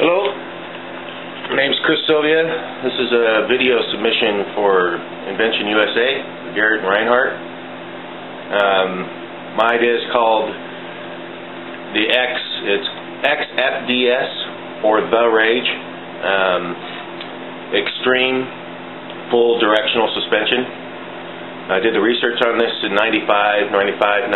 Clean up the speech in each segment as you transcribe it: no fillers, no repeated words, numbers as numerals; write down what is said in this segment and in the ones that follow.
Hello, my name's Silvia. This is a video submission for Invention USA, Garrett and Reinhardt. My idea is called the it's XFDS, or The Rage, Extreme Full Directional Suspension. I did the research on this in 95, 95,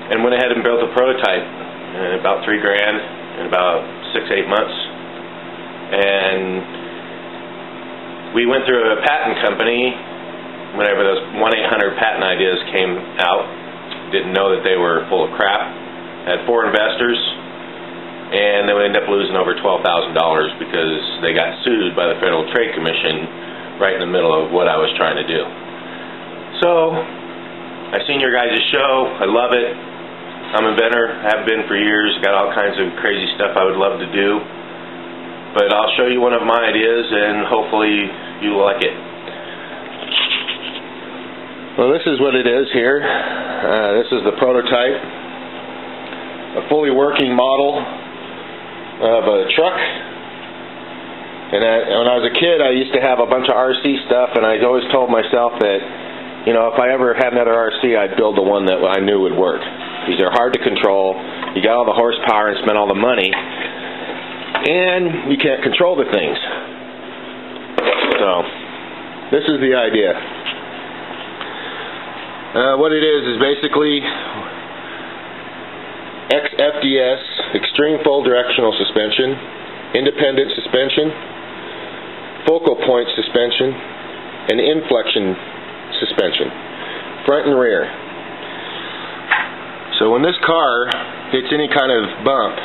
and went ahead and built a prototype. About $3 grand in about 6-8 months, and we went through a patent company whenever those 1-800 patent ideas came out. Didn't know that they were full of crap. Had 4 investors, and then we ended up losing over $12,000 because they got sued by the Federal Trade Commission right in the middle of what I was trying to do. So I seen your guys' show. I love it. I'm an inventor, have been for years, got all kinds of crazy stuff I would love to do, but I'll show you one of my ideas and hopefully you'll like it. Well, this is what it is here. This is the prototype, a fully working model of a truck. And when I was a kid, I used to have a bunch of RC stuff, and I always told myself that, you know, if I ever had another RC, I'd build the one that I knew would work. These are hard to control. You got all the horsepower and spend all the money, and you can't control the things. So this is the idea. What it is basically XFDS, Extreme Full Directional Suspension, Independent Suspension, Focal Point Suspension, and Inflection Suspension, front and rear. So when this car hits any kind of bump,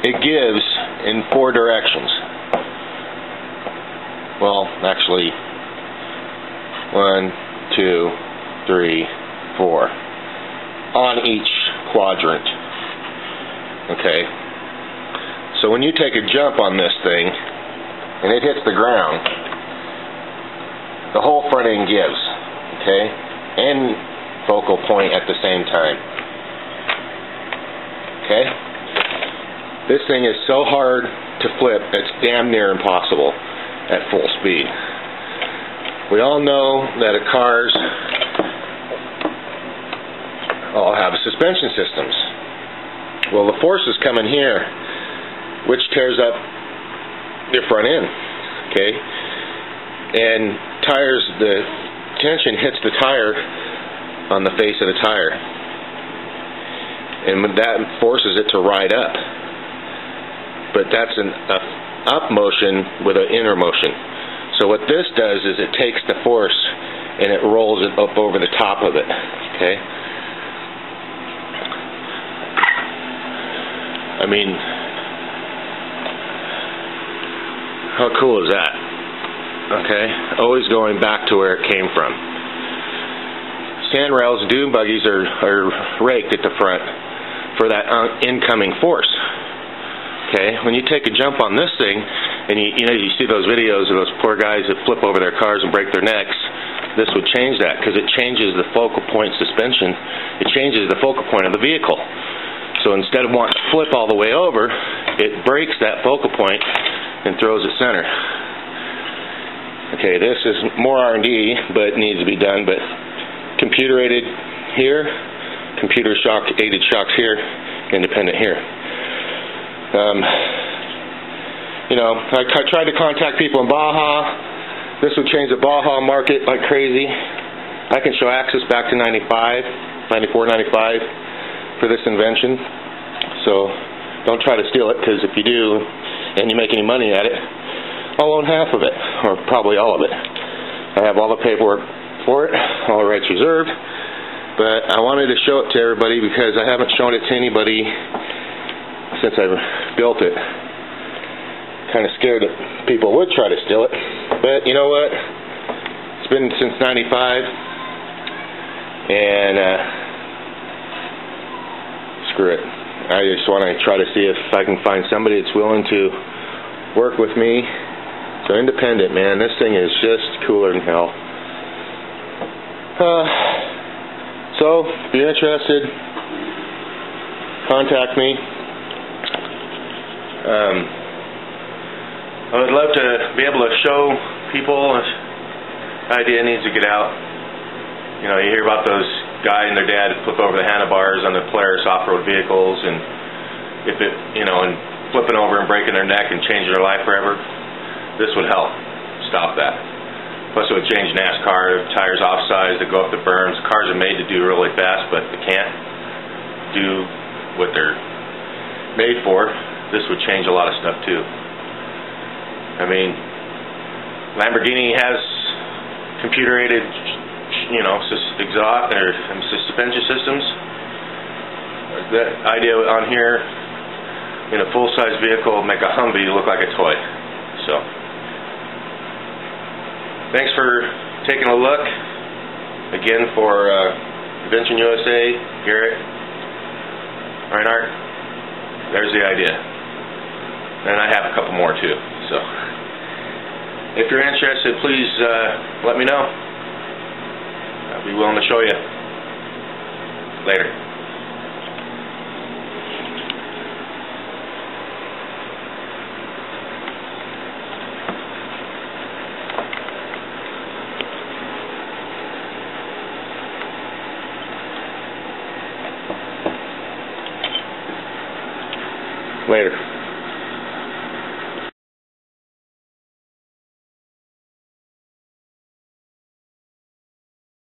it gives in 4 directions. Well, actually, 1, 2, 3, 4 on each quadrant. Okay. So when you take a jump on this thing and it hits the ground, the whole front end gives. Okay, and focal point at the same time. Okay? This thing is so hard to flip, it's damn near impossible at full speed. We all know that cars all have suspension systems. Well, the forces come in here, which tears up your front end. Okay? And tires, the tension hits the tire on the face of the tire, and that forces it to ride up. But that's an up motion with an inner motion. So what this does is it takes the force and it rolls it up over the top of it. Okay? I mean, how cool is that? Okay? Always going back to where it came from. Sandrails, dune buggies are raked at the front for that incoming force. Okay, when you take a jump on this thing, and you see those videos of those poor guys that flip over their cars and break their necks, this would change that, because it changes the focal point suspension. It changes the focal point of the vehicle. So instead of wanting to flip all the way over, it breaks that focal point and throws it center. Okay, this is more R&D, but it needs to be done. But computer aided here, computer aided shocks here, independent here. I tried to contact people in Baja. This would change the Baja market like crazy. I can show access back to 94, 95 for this invention. So don't try to steal it, because if you do and you make any money at it, I'll own half of it, or probably all of it. I have all the paperwork for it, all the rights reserved, but I wanted to show it to everybody because I haven't shown it to anybody since I built it. Kind of scared that people would try to steal it, but you know what? It's been since 95, and screw it. I just want to try to see if I can find somebody that's willing to work with me. So independent, man. This thing is just cooler than hell. So, if you're interested, contact me. I would love to be able to show people. The idea needs to get out. You know, you hear about those guy and their dad flip over the handlebars on the Polaris off-road vehicles, and if it, you know, and flipping over and breaking their neck and changing their life forever. This would help stop that. Plus, it would change NASCAR. Tires off-size, they go up the berms. Cars are made to do really fast, but they can't do what they're made for. This would change a lot of stuff too. I mean, Lamborghini has computer-aided, you know, exhaust or suspension systems. That idea on here in a full-size vehicle make a Humvee look like a toy. So, thanks for taking a look. Again, for Invention USA, Garrett, Reinhardt. There's the idea. And I have a couple more too. So, if you're interested, please let me know. I'll be willing to show you. Later. Later.